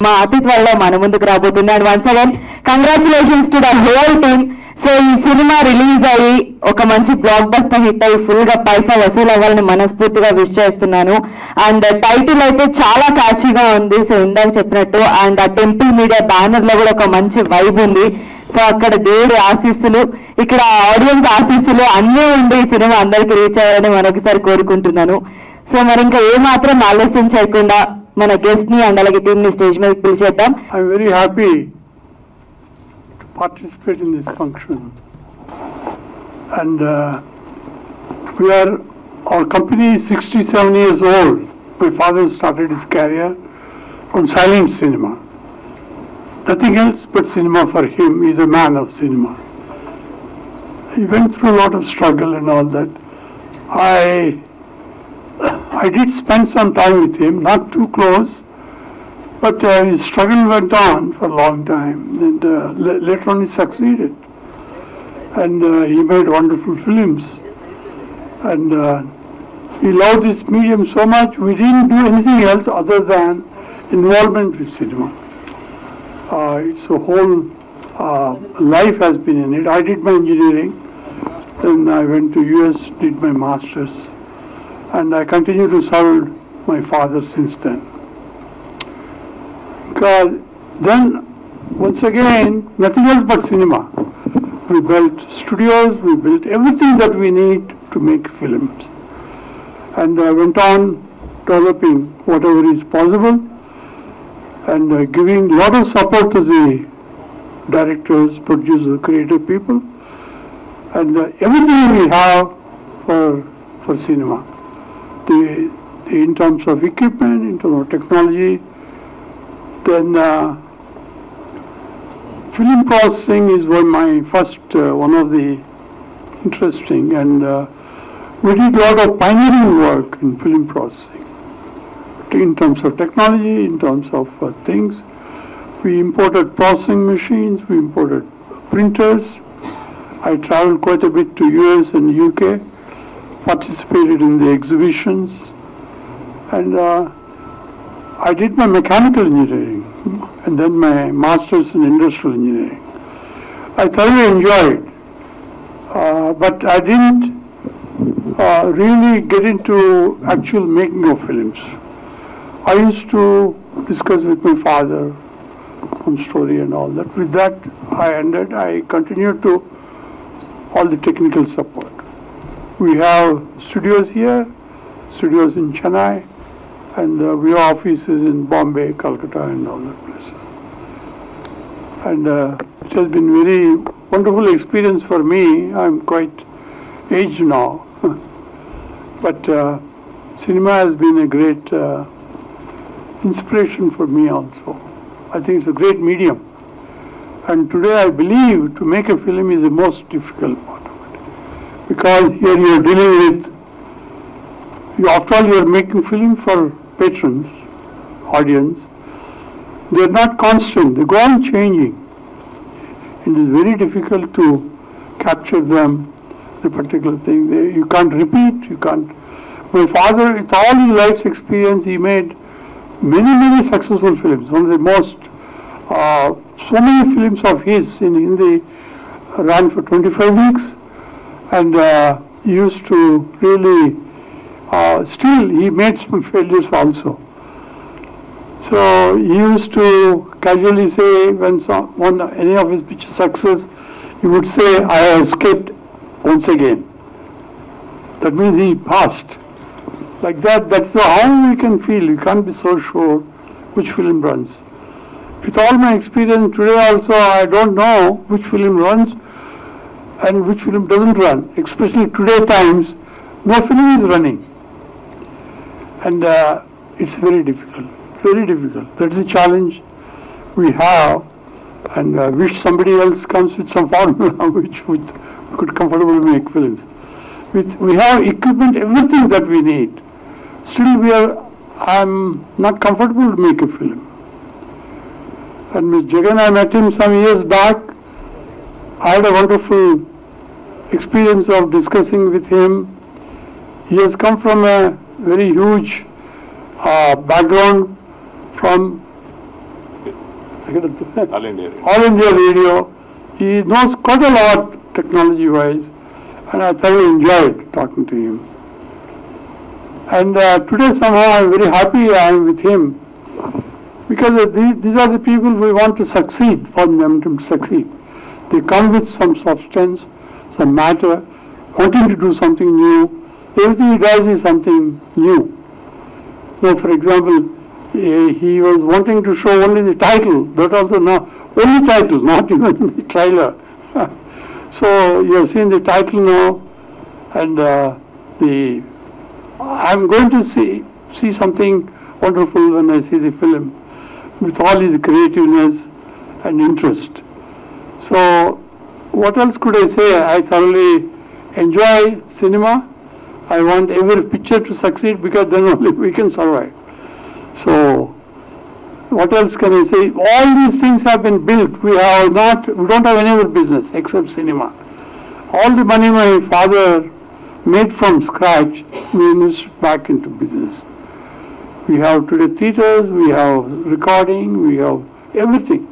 మా అతి త్వరలో మన ముందుకు రాబోతుంది. And once again congratulations to the whole team. So ఈ సినిమా రిలీజ్ అయ్యి ఒక మంచి బ్లాక్ బస్టర్ హిట్ అయ్యి ఫుల్ గా పైసా వసూలు అవ్వాలని మనస్ఫూర్తిగా విష్ చేస్తున్నాను. అండ్ టైటిల్ అయితే చాలా క్యాచీగా ఉంది. సో ఇందాక చెప్పినట్టు అండ్ ఆ టెంపుల్ మీడియా బ్యానర్ లో కూడా ఒక మంచి వైబ్ ఉంది. సో అక్కడ దేవుడి ఆశీస్సులు, ఇక్కడ ఆడియన్స్ ఆశీస్సులు అన్నీ ఉండి ఈ సినిమా అందరికి రీచ్ అవ్వాలని మరొకసారి కోరుకుంటున్నాను. సో మరి ఇంకా ఏమాత్రం ఆలస్యం చేయకుండా మన గెస్ట్ ని అండ్ అలాగే టీమ్ ని స్టేజ్ మీద పిలిచేద్దాం. I'm very happy to participate in this function, and our company is 67 years old. My father started his career from silent cinema. Nothing else but cinema for him. He's a man of cinema. He went through a lot of struggle and all that. I did spend some time with him, not too close, but his struggle went on for a long time, and later on he succeeded, and he made wonderful films, and he loved this medium so much. We didn't do anything else other than involvement with cinema. It's a whole life has been in it. I did my engineering, then I went to US, did my masters, and I continue to serve my father since then. Because then, once again, nothing else but cinema. We built studios, we built everything that we need to make films. And I went on developing whatever is possible, and giving a lot of support to the directors, producers, creative people, and everything we have for cinema. In terms of equipment, in terms of technology, then film processing is one of the interesting, and we did a lot of pioneering work in film processing. In terms of technology, in terms of things, we imported processing machines, we imported printers. I traveled quite a bit to US and UK, participated in the exhibitions, and I did my mechanical engineering and then my master's in industrial engineering. I thoroughly enjoyed, but I didn't really get into actual making of films. I used to discuss with my father on story and all that. With that, I continued to all the technical support. We have studios here, studios in Chennai, and we have offices in Bombay, Calcutta, and all that places. And it has been very wonderful experience for me. I'm quite aged now, but cinema has been a great inspiration for me also. I think it's a great medium, and today I believe to make a film is the most difficult part of it, because here you are dealing with, after all you are making film for patrons, audience. They are not constant, they go on changing. It is very difficult to capture them, the particular thing. You can't repeat, you can't. My father, with all his life's experience, he made many successful films. One of the most, so many films of his in Hindi ran for 25 weeks, and he used to really, still he made some failures also. So he used to casually say, when any of his pictures success, he would say, I have escaped once again. That means he passed. Like that, that's how we can feel. You can't be so sure which film runs. With all my experience today also, I don't know which film runs and which film doesn't run. Especially today times, no film is running. And it's very difficult, very difficult. That's the challenge we have, and I wish somebody else comes with some formula which we could comfortably make films. We have equipment, everything that we need. Still I'm not comfortable to make a film. And Ms. Jagan, I met him some years back. I had a wonderful experience of discussing with him. He has come from a very huge background from All India Radio. He knows quite a lot technology-wise, and I thoroughly enjoyed talking to him. And today somehow I'm very happy I am with him, because these are the people we want to succeed, for them to succeed. They come with some substance, some matter, wanting to do something new. Everything he does is something new. So, for example, he was wanting to show only the title, that also now, only title, not even the trailer. So you have seen the title now, and I'm going to see something wonderful when I see the film, with all his creativeness and interest. So what else could I say? I thoroughly enjoy cinema. I want every picture to succeed, because then only we can survive. So what else can I say? All these things have been built. We don't have any other business except cinema. All the money my father made from scratch, we invested back into business. We have today theaters, we have recording, we have everything.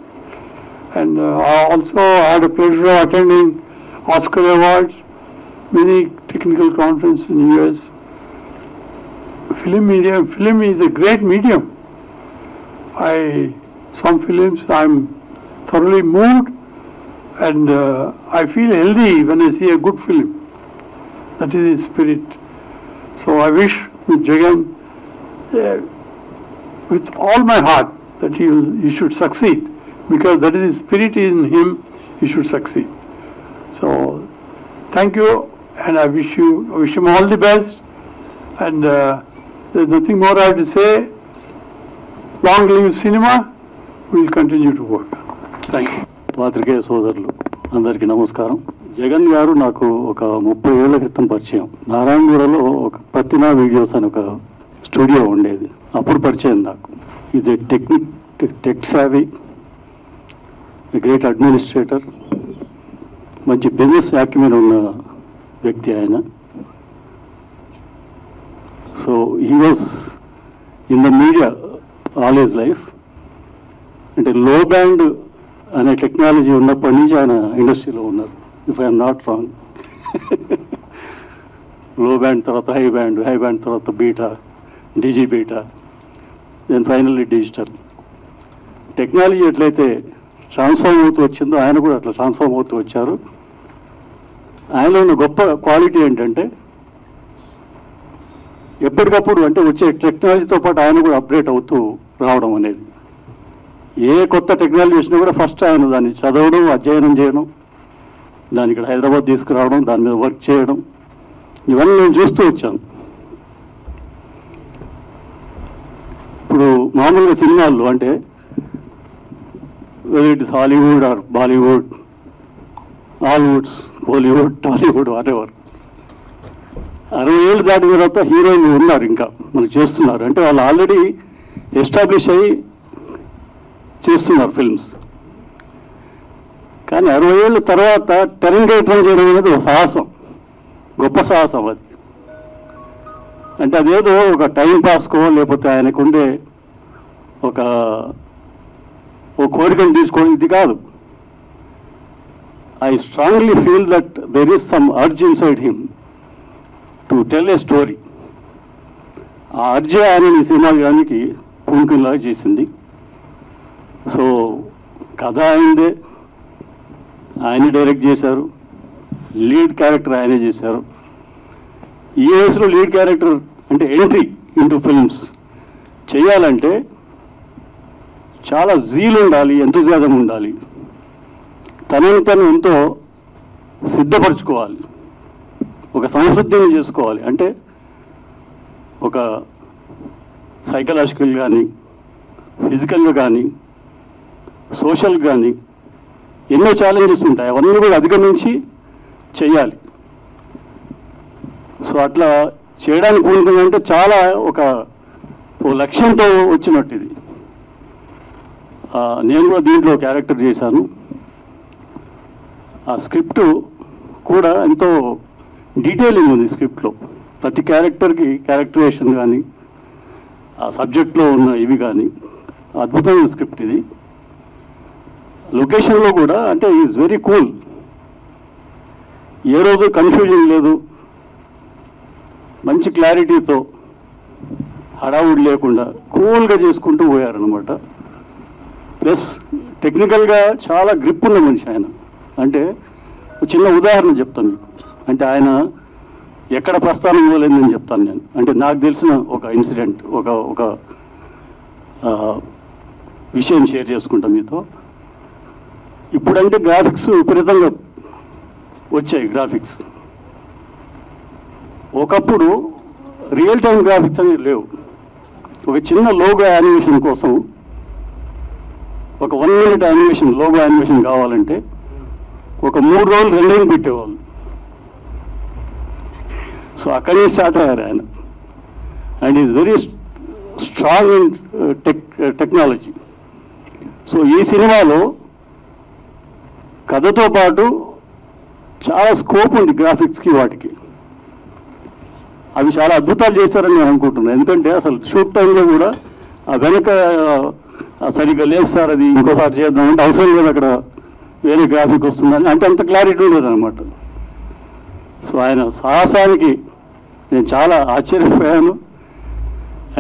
And I also had a pleasure of attending Oscar Awards, many technical conferences in the US. Film is a great medium. Some films I'm thoroughly moved, and I feel healthy when I see a good film. That is the spirit. So I wish with Jagan, with all my heart, that he should succeed, because that is the spirit in him. He should succeed. So thank you, and I wish him all the best. And there's nothing more I have to say. Long live cinema. We will continue to work. Thank you. పాత్రికేయ సోదరులు అందరికీ నమస్కారం. జగన్ గారు నాకు ఒక 30 ఏళ్ల క్రితం పరిచయం. నారాయణగూడలో ఒక పత్తినా వీడియోస్ అని ఒక స్టూడియో ఉండేది. అప్పుడు పరిచయం నాకు. ఇది టెక్ సావీ, గ్రేట్ అడ్మినిస్ట్రేటర్, మంచి బిజినెస్ యాక్యుమెంట్ ఉన్న వ్యక్తి ఆయన. So he was in the media all his life. అంటే లో బ్యాండ్ అనే టెక్నాలజీ ఉన్నప్పటి నుంచి ఆయన ఇండస్ట్రీలో ఉన్నారు, if I'm not wrong. Low band తర్వాత హై బ్యాండ్ తర్వాత beta, digi beta, then finally digital. Technology ఎట్లయితే ట్రాన్స్ఫార్మ్ అవుతూ వచ్చిందో ఆయన కూడా అట్లా ట్రాన్స్ఫార్మ్ అవుతూ వచ్చారు. ఆయనలో ఉన్న గొప్ప క్వాలిటీ ఏంటంటే ఎప్పటికప్పుడు అంటే వచ్చే టెక్నాలజీతో పాటు ఆయన కూడా అప్డేట్ అవుతూ రావడం అనేది. ఏ కొత్త టెక్నాలజీ వచ్చినా కూడా ఫస్ట్ ఆయన దాన్ని చదవడం, అధ్యయనం చేయడం, దాన్ని ఇక్కడ హైదరాబాద్ తీసుకురావడం, దాని మీద వర్క్ చేయడం, ఇవన్నీ నేను చూస్తూ వచ్చాను. ఇప్పుడు మామూలుగా సినిమాల్లో అంటే whether it is Hollywood or Bollywood, Hollywoods, Bollywood, Tollywood, whatever, 60 ఏళ్ళు దాటిన తర్వాత హీరోయిన్లు ఉన్నారు, ఇంకా మనకు చేస్తున్నారు. అంటే వాళ్ళు ఆల్రెడీ ఎస్టాబ్లిష్ అయ్యి చేస్తున్నారు ఫిల్మ్స్. కానీ 60 ఏళ్ళ తర్వాత తెరంగేట్రం చేయడం అనేది ఒక సాహసం, గొప్ప సాహసం అది. అంటే అదేదో ఒక టైం పాస్కో లేకపోతే ఆయనకుండే ఒక కోరికను తీసుకోవడం ఇది కాదు. I strongly feel that there is some urge inside him to tell a story. ఆ అర్జే ఆయన ఈ సినిమా గానికి పూంకిలాగా చేసింది. సో కథ ఆయనదే, ఆయనే డైరెక్ట్ చేశారు, లీడ్ క్యారెక్టర్ ఆయనే చేశారు. ఈ వయసులో లీడ్ క్యారెక్టర్ అంటే ఎంట్రీ ఇంటూ ఫిల్మ్స్ చేయాలంటే చాలా జీల్ ఉండాలి, ఎంతూజియాజం ఉండాలి, తనని తను ఎంతో సిద్ధపరచుకోవాలి, ఒక సంసిద్ధం చేసుకోవాలి. అంటే ఒక సైకలాజికల్ కానీ, ఫిజికల్గా కానీ, సోషల్ కానీ ఎన్నో ఛాలెంజెస్ ఉంటాయి. అవన్నీ కూడా అధిగమించి చేయాలి. సో అట్లా చేయడానికి పూనుకుందంటే చాలా ఒక లక్ష్యంతో వచ్చినట్టు ఇది. నేను కూడా దీంట్లో క్యారెక్టర్ చేశాను. ఆ స్క్రిప్ట్ కూడా ఎంతో డీటెయిలింగ్ ఉంది స్క్రిప్ట్లో. ప్రతి క్యారెక్టర్కి క్యారెక్టరైజేషన్ కానీ, ఆ సబ్జెక్ట్లో ఉన్న ఇవి కానీ అద్భుతమైన స్క్రిప్ట్ ఇది. లొకేషన్లో కూడా అంటే ఈజ్ వెరీ కూల్, ఏ రోజు కన్ఫ్యూజన్ లేదు, మంచి క్లారిటీతో హడావుడి లేకుండా కూల్గా చేసుకుంటూ పోయారనమాట. ప్లస్ టెక్నికల్గా చాలా గ్రిప్ ఉన్న మనిషి ఆయన. అంటే ఒక చిన్న ఉదాహరణ చెప్తాను మీకు. అంటే ఆయన ఎక్కడ ప్రస్థానం ఇవ్వలేదని చెప్తాను నేను. అంటే నాకు తెలిసిన ఒక ఇన్సిడెంట్, ఒక విషయం షేర్ చేసుకుంటాం మీతో. ఇప్పుడంటే గ్రాఫిక్స్ విపరీతంగా వచ్చాయి గ్రాఫిక్స్. ఒకప్పుడు రియల్ టైం గ్రాఫిక్స్ అనేవి లేవు. ఒక చిన్న లోగో యానిమేషన్ కోసం, ఒక 1 minute యానిమేషన్, లోగో యానిమేషన్ కావాలంటే ఒక 3 రోజులు రెండేళ్ళు పెట్టేవాళ్ళు. సో అక్కడే స్టార్ట్ అయ్యారు ఆయన. And is very strong in technology. So ఈ సినిమాలో కథతో పాటు చాలా స్కోప్ ఉంది గ్రాఫిక్స్కి, వాటికి. అవి చాలా అద్భుతాలు చేశారని నేను అనుకుంటున్నాను. ఎందుకంటే అసలు షూట్ టైంలో కూడా ఆ వెనక సరిగ్గా లేదు సార్, అది ఇంకోసారి చేద్దామంటే అవసరం లేదు, అక్కడ వేరే గ్రాఫిక్ వస్తుందని, అంటే అంత క్లారిటీ ఉండదన్నమాట. సో ఆయన సాహసానికి నేను చాలా ఆశ్చర్యపోయాను.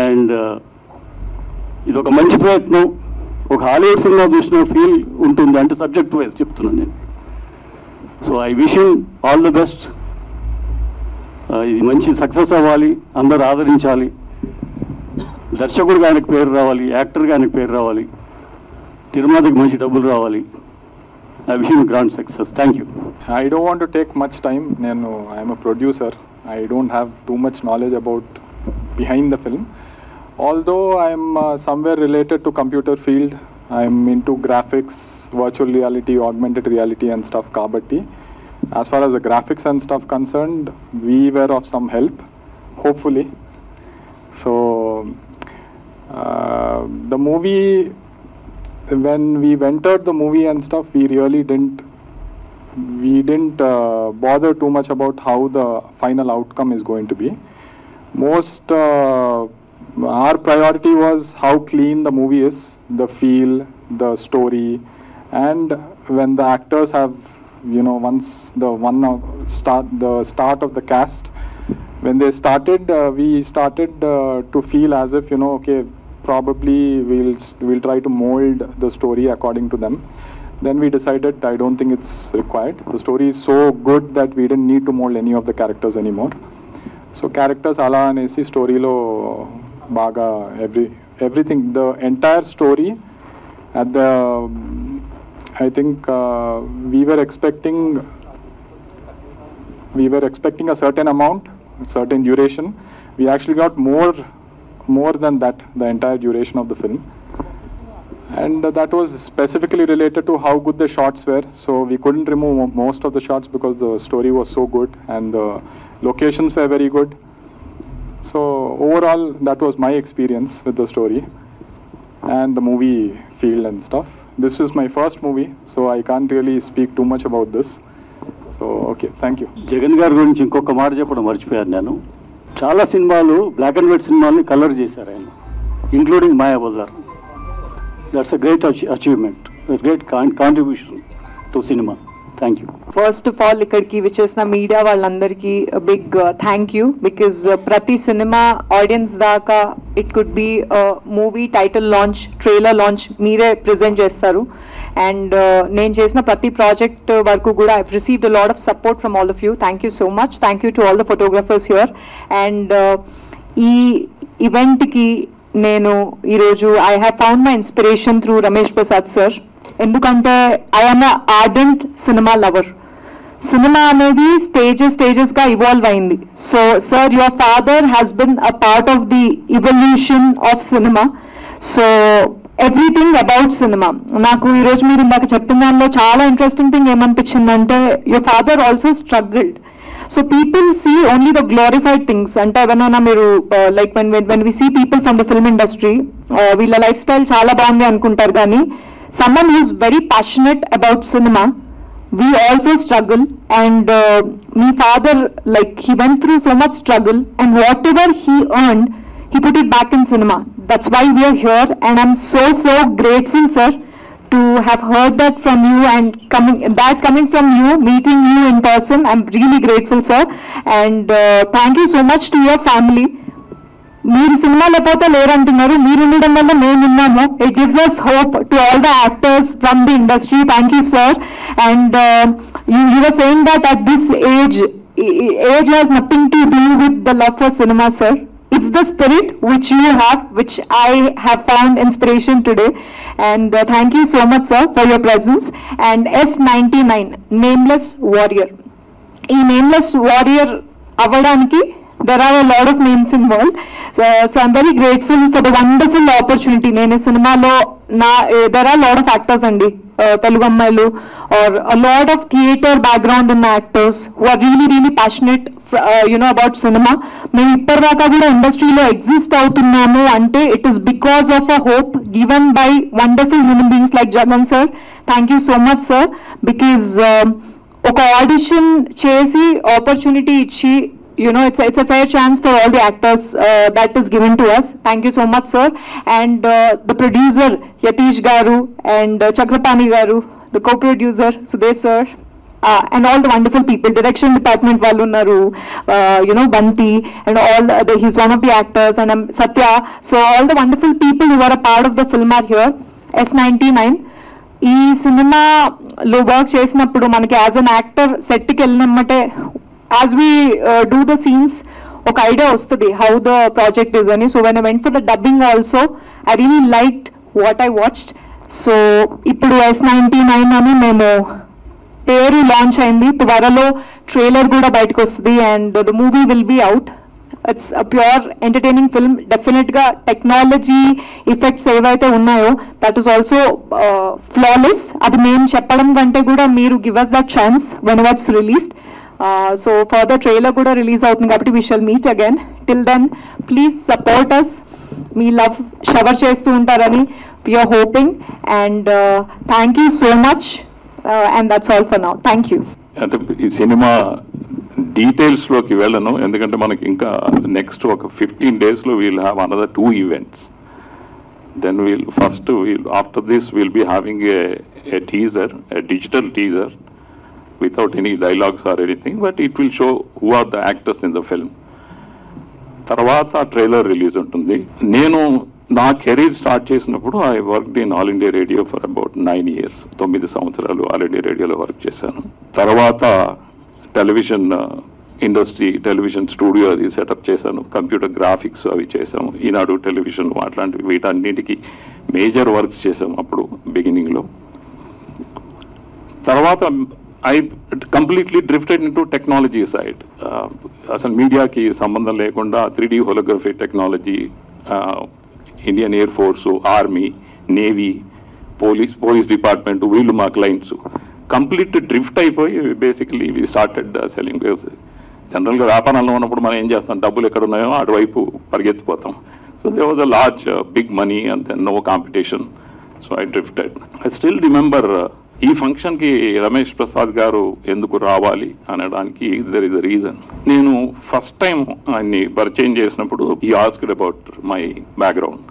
అండ్ ఇది ఒక మంచి ప్రయత్నం. ఒక హాలీవుడ్ సినిమా చూసిన ఫీల్ ఉంటుంది, అంటే సబ్జెక్ట్ వైజ్ చెప్తున్నాను నేను. So I wish him all the best. ఇది మంచి సక్సెస్ అవ్వాలి, అందరూ ఆదరించాలి, దర్శకుడిగా ఆయనకు పేరు రావాలి, యాక్టర్గా ఆయనకు పేరు రావాలి, నిర్మాతకి మంచి డబ్బులు రావాలి. I wish him grand success. Thank you. I don't want to take much time. I'm a producer. I don't have too much knowledge about behind the film. Although I'm somewhere related to computer field, I'm into graphics, virtual reality, augmented reality and stuff kabatti. As far as the graphics and stuff concerned, we were of some help, hopefully. So the movie, when we entered the movie and stuff, we really didn't bother too much about how the final outcome is going to be. Most our priority was how clean the movie is, the feel, the story, and when the actors have, once the start of the cast, when they started, we started to feel as if, okay, probably we'll try to mold the story according to them. Then we decided, I don't think it's required. The story is so good that we didn't need to mold any of the characters anymore. So characters ala anesi story lo baga everything, the entire story at the, I think we were expecting a certain amount, a certain duration. We actually got more than that, the entire duration of the film. And that was specifically related to how good the shots were. So we couldn't remove most of the shots because the story was so good and the locations were very good. So overall, that was my experience with the story and the movie field and stuff. This is my first movie, so I can't really speak too much about this. So okay, thank you. Jagan గారి గురించి ఇంకొక మాట చెప్పడం మర్చిపోయాను నేను. చాలా సినిమాలు black and white సినిమాల్ని కలర్ చేశారు ఆయన, including Mayabazar. That's a great achievement, a great contribution to cinema. Thank you. First of all ఇక్కడికి విచ్చేసిన మీడియా వాళ్ళందరికీ బిగ్ థ్యాంక్ యూ, బికాజ్ ప్రతి సినిమా ఆడియన్స్ దాకా it could be movie title launch, trailer launch మీరే present చేస్తారు. And నేను చేసిన ప్రతి ప్రాజెక్ట్ వరకు కూడా I received a lot of support from all of you. Thank you so much. Thank you to all the photographers here. And ఈ ఈవెంట్కి నేను ఈరోజు I have found my inspiration through Ramesh Prasad sir. ఎందుకంటే I am a ardent cinema lover. Cinema అనేది స్టేజెస్గా evolve అయింది. So sir, your father has been a part of the evolution of cinema. So everything about cinema. నాకు ఈరోజు మీరు ఇందాక చెప్పిన దానిలో చాలా ఇంట్రెస్టింగ్ థింగ్ ఏమనిపించిందంటే, your father also struggled. So people see only the glorified things. Ante evanana meeru like when we see people from the film industry, veella lifestyle chaala baagundi anukuntaru, gaani someone who is very passionate about cinema, we also struggle. And my father, like, he went through so much struggle, and whatever he earned, he put it back in cinema. That's why we are here, and I'm so grateful, sir, to have heard that from you and coming from you, meeting you in person, I'm really grateful, sir. And thank you so much to your family. మీరు cinema లేకపోతే లేరంటున్నారు, మీరు ఉండడం వల్ల మేము ఉన్నాము. It gives us hope to all the actors from the industry. Thank you, sir. And you were saying that at this age has nothing to do with the love for cinema, sir. It's the spirit which you have, which I have found inspiration today. And thank you so much, sir, for your presence. And S-99, Nameless Warrior. ఈ Nameless Warrior అవ్వడానికి there are a lot of names involved. So I'm very grateful for the wonderful opportunity. నేను సినిమాలో there are a lot of actors అండి, తెలుగు అమ్మాయిలు, or a lot of theater background in actors who are really passionate about cinema. మేము ఇప్పటిదాకా కూడా ఇండస్ట్రీలో exist అవుతున్నాము అంటే it is because of a hope given by wonderful human beings like Jagan sir. Thank you so much, sir, because ఒక audition చేసి opportunity ఇచ్చి, it's a fair chance for all the actors that is given to us. Thank you so much, sir. And the producer Yatish garu and Chakrapani garu, the co-producer Sudesh sir, and all the wonderful people, direction department vallu unnaru, Banti, and all he's one of the actors, and Satya. So all the wonderful people who are a part of the film are here. S-99 ఈ సినిమాలో work చేసినప్పుడు మనకి as an actor సెట్కి వెళ్ళినమ్మటే as we do the scenes, ఒక idea వస్తుంది how the project is అని. So when I went for the dubbing also, I really liked what I watched. So ఇప్పుడు S-99 అని మేము పేరు లాంచ్ అయింది, త్వరలో ట్రైలర్ కూడా బయటకు వస్తుంది, and the movie will be out. It's a pure entertaining film. డెఫినెట్గా టెక్నాలజీ ఎఫెక్ట్స్ ఏవైతే ఉన్నాయో దట్ ఈస్ ఆల్సో ఫ్లాలెస్. అది మేము చెప్పడం కంటే కూడా మీరు give us that chance when it's released. So further trailer కూడా రిలీజ్ అవుతుంది కాబట్టి we shall meet again. Till then please support us. మీ లవ్ షవర్ చేస్తూ ఉంటారని we are hoping. And thank you so much. And that's all for now. Thank you. అంటే ఈ cinema డీటెయిల్స్లోకి వెళ్ళను, ఎందుకంటే మనకి ఇంకా నెక్స్ట్ ఒక 15 daysలో we'll have another 2 events. Then after this we'll be having a teaser, a digital teaser without any dialogues or anything, but it will show who are the actors in the film. తర్వాత trailer release ఉంటుంది. నేను నా career start చేసినప్పుడు I worked in all India radio for about 9 years. 9 సంవత్సరాలు all India రేడియోలో work చేశాను. తర్వాత television industry, television studio అది సెటప్ చేశాను. కంప్యూటర్ గ్రాఫిక్స్ అవి చేసాము. ఈనాడు టెలివిజన్ అట్లాంటివి వీటన్నిటికీ మేజర్ వర్క్స్ చేసాము అప్పుడు బిగినింగ్లో. తర్వాత I completely drifted in to technology side. అసలు మీడియాకి సంబంధం లేకుండా 3D holography technology, Indian air force, army, navy, police department, వీళ్ళు మా క్లయింట్స్. కంప్లీట్ డ్రిఫ్ట్ అయిపోయి బేసికలీ వి స్టార్టెడ్ సెల్లింగ్. జనరల్గా వ్యాపారంలో ఉన్నప్పుడు మనం ఏం చేస్తాం, డబ్బులు ఎక్కడ ఉన్నాయో అటువైపు పరిగెత్తిపోతాం. So they was a large big money and then no competition. So I drifted. I still remember ఈ ఫంక్షన్కి రమేష్ ప్రసాద్ గారు ఎందుకు రావాలి అనడానికి దెర్ ఇస్ అ రీజన్. నేను ఫస్ట్ టైం ఆయన్ని పరిచయం చేసినప్పుడు he asked about my background.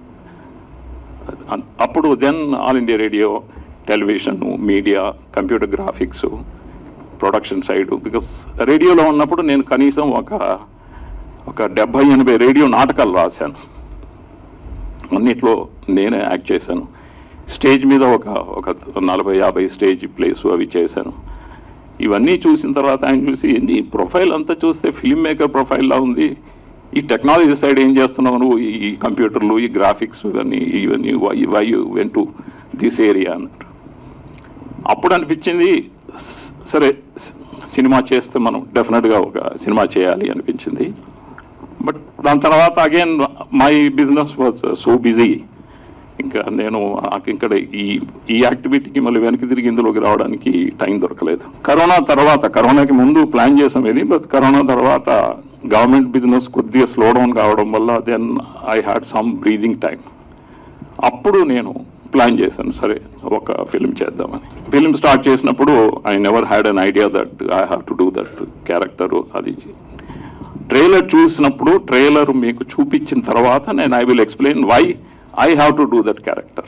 అప్పుడు then All India Radio, television, media, computer graphics, production side. Because రేడియోలో ఉన్నప్పుడు నేను కనీసం ఒక 70-80 రేడియో నాటకాలు రాశాను. అన్నిట్లో నేనే యాక్ట్ చేశాను. స్టేజ్ మీద ఒక 40-50 స్టేజ్ ప్లేస్ అవి చేశాను. ఇవన్నీ చూసిన తర్వాత ఆయన చూసి, ఈ ప్రొఫైల్ అంతా చూస్తే ఫిల్మ్ మేకర్ ప్రొఫైల్లా ఉంది, ఈ టెక్నాలజీ సైడ్ ఏం చేస్తున్నావు నువ్వు, ఈ కంప్యూటర్లు, ఈ గ్రాఫిక్స్ ఇవన్నీ why you went to this area అన్నారు. అప్పుడు అనిపించింది, సరే సినిమా చేస్తే మనం డెఫినెట్గా ఒక సినిమా చేయాలి అనిపించింది. బట్ దాని తర్వాత again my business was so busy. ఇంకా నాకు ఇక్కడ ఈ యాక్టివిటీకి మళ్ళీ వెనక్కి తిరిగి ఇందులోకి రావడానికి టైం దొరకలేదు. కరోనాకి ముందు ప్లాన్ చేసాం ఇది, బట్ కరోనా తర్వాత గవర్నమెంట్ బిజినెస్ కొద్దిగా స్లో డౌన్ కావడం వల్ల then I had some breathing time. అప్పుడు నేను ప్లాన్ చేశాను, సరే ఒక ఫిల్మ్ చేద్దామని. ఫిల్మ్ స్టార్ట్ చేసినప్పుడు I never had an idea that I have to do that character. అది ట్రైలర్ చూసినప్పుడు, ట్రైలర్ మీకు చూపించిన తర్వాత నేను I will explain why I have to do that character.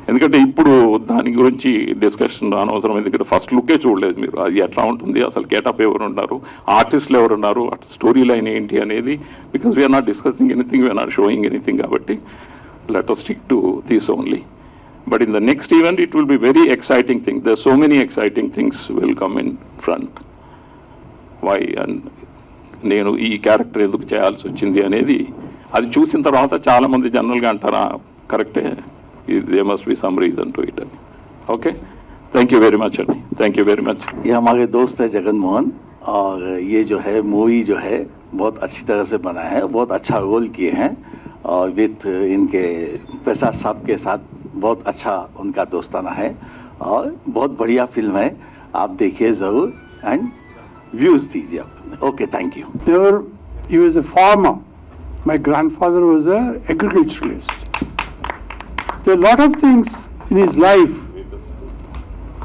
ఎందుకంటే ఇప్పుడు దాని గురించి డిస్కషన్ అనవసరం, ఎందుకంటే ఫస్ట్ లుక్కే చూడలేదు మీరు, అది ఎట్లా ఉంటుంది, అసలు గెటప్ ఎవరు ఉన్నారు, ఆర్టిస్టులు ఎవరు ఉన్నారు, స్టోరీ లైన్ ఏంటి అనేది, because we're not discussing anything, we're not showing anything, కాబట్టి let us stick to this only. But in the next event it will be very exciting thing. There are so many exciting things will come in front. Why and నేను ఈ character ఎందుకు చేయాల్సి వచ్చింది అనేది అది చూసిన తర్వాత చాలామంది జనరల్గా అంటారా కరెక్టే, they must be some reason to it అని. Okay, thank you very much అండి, థ్యాంక్ యూ వెరీ मच. ये हमारे दोस्त है जगन मोहन, और ये जो है मूवी जो है बहुत अच्छी तरह से बना है, बहुत अच्छा रोल किए हैं, और विथ इनके प्रसाद साहब के साथ बहुत अच्छा उनका दोस्ताना है, और बहुत बढ़िया फिल्म है, आप देखिए ज़रूर एंड व्यूज़ दीजिए. Okay, thank you. He was a farmer. My grandfather was an agriculturalist. There are a lot of things in his life,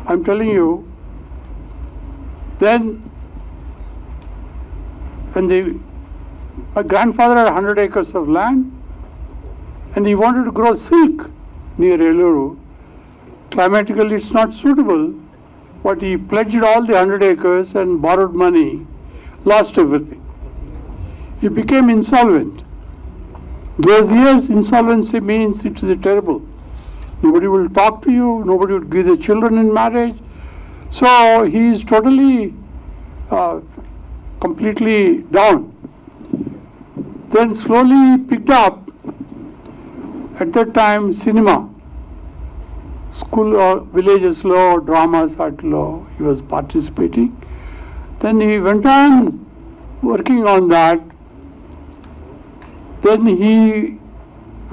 I'm telling you. Then, when my grandfather had 100 acres of land, and he wanted to grow silk near Eluru. Climatically it's not suitable, but he pledged all the 100 acres and borrowed money, lost everything. He became insolvent. Those years insolvency means it is terrible. Nobody will talk to you, nobody will give the children in marriage. So he is totally, completely down. Then slowly picked up. At that time, cinema, school or villages law, dramas art law, he was participating. Then he went on working on that. Then he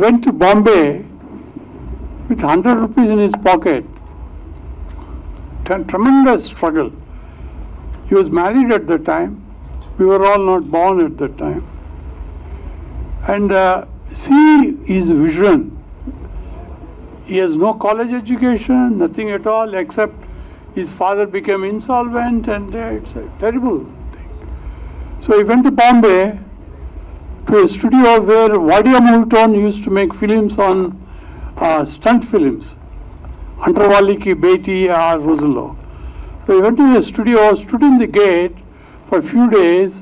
went to Bombay with 100 rupees in his pocket. Tremendous struggle. He was married at that time. We were all not born at that time. And see his vision. He has no college education, nothing at all, except his father became insolvent, and it's a terrible thing. So he went to Bombay to a studio where Wadia Multon used to make films on stunt films. Antarwali ki Beti or Rosello. So he went to the studio, stood in the gate for a few days,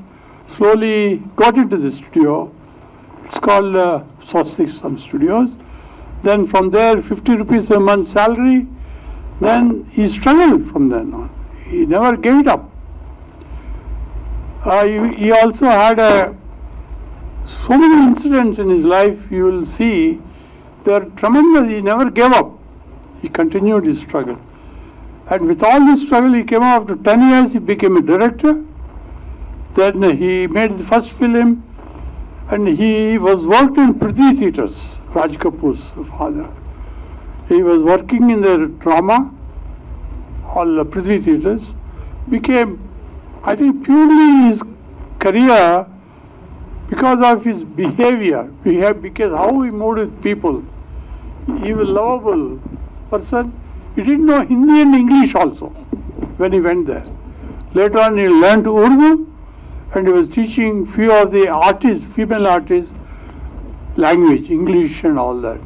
slowly got into the studio. It's called Swastik some studios. Then from there 50 rupees a month salary. Then he struggled from then on. He never gave it up. He also had so many incidents in his life, you will see. They are tremendous. He never gave up. He continued his struggle. And with all this struggle, he came out after 10 years, he became a director. Then he made the first film. And he was worked in Prithvi theatres, Raj Kapoor's father. He was working in the drama, all the Prithvi theatres. Became, I think, purely his career because of his behavior, because how he moved with people. He was a lovable person. He didn't know Hindi and English also when he went there. Later on he learned Urdu, and he was teaching few of the artists, female artists, language, English and all that.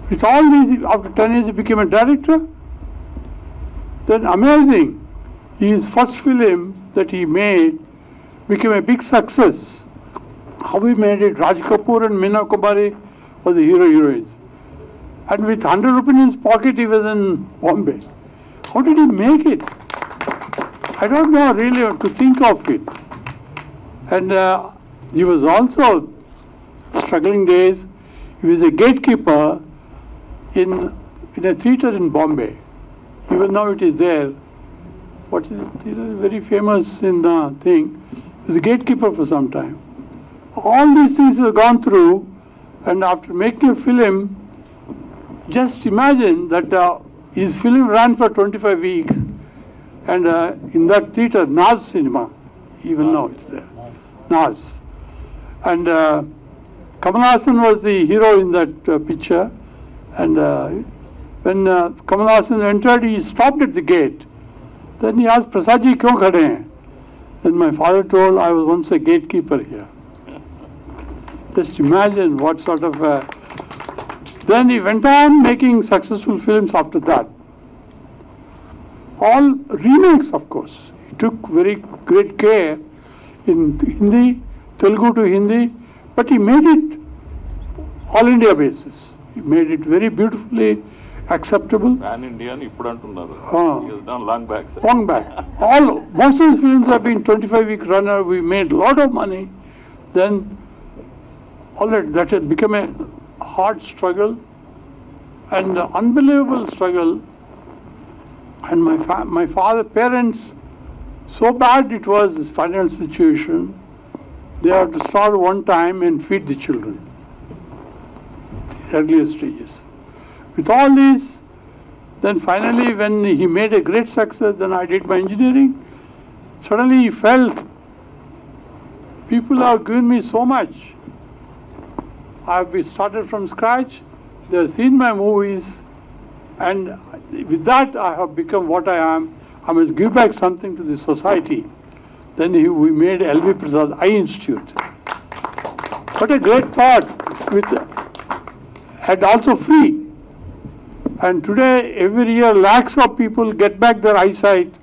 With all these, after 10 years he became a director. Then amazing, his first film that he made became a big success. How he made it, Raj Kapoor and Meena Kumari were the hero-heroines. And with 100 rupees in his pocket he was in Bombay. How did he make it? I don't know really what to think of it. And he was also struggling days. He was a gatekeeper in a theatre in Bombay. Even now it is there. What is it? It is very famous in the thing. He was a gatekeeper for some time. All these things he has gone through, and after making a film, just imagine that his film ran for 25 weeks. And in that theatre, Naz Cinema, even now it's there, Naz. And Kamal Hassan was the hero in that picture. And when Kamal Hassan entered, he stopped at the gate. Then he asked, Prasadji, kyun khade hain? Then my father told, I was once a gatekeeper here. Just imagine what sort of Then he went on making successful films after that. All remakes, of course. He took very great care in Hindi, Telugu to Hindi, but he made it all India basis. He made it very beautifully acceptable. Pan India అని ఇప్పుడు అంటున్నారు. Ah. He has done long back. sir. Long back. Most of the films have been 25-week runner. We made a lot of money. Then all that had become a hard struggle and unbelievable struggle. And my parents, so bad it was this financial situation. They had to starve one time and feed the children. Earlier stages. With all this, then finally when he made a great success, then I did my engineering. Suddenly he felt, people have given me so much. I have started from scratch. They have seen my movies, and with that I have become what I am. I must give back something to the society. Then we made L.V. Prasad Eye Institute. What a great thought, and also free. And today, every year, lakhs of people get back their eyesight,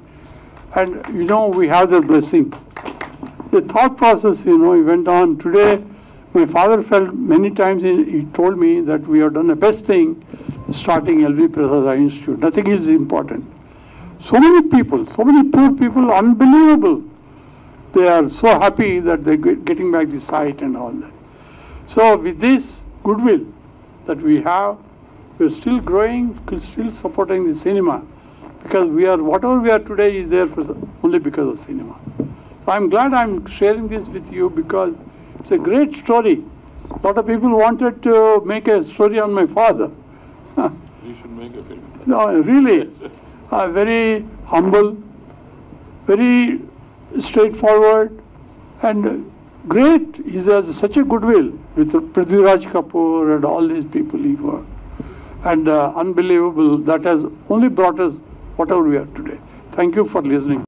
and we have their blessings. The thought process, he went on. Today, my father felt many times, he told me that we have done the best thing, starting L.V. Prasad Eye Institute. Nothing is important. So many people, so many poor people, unbelievable. They are so happy that they're getting back the sight and all that. So with this goodwill that we have, we're still growing, still supporting the cinema, because whatever we are today is there only because of cinema. So I'm glad I'm sharing this with you, because it's a great story. A lot of people wanted to make a story on my father. You should make a film. No, really, very humble, very straightforward, and great. He has such a goodwill with Prithviraj Kapoor and all these people he worked. And unbelievable, that has only brought us whatever we are today. Thank you for listening.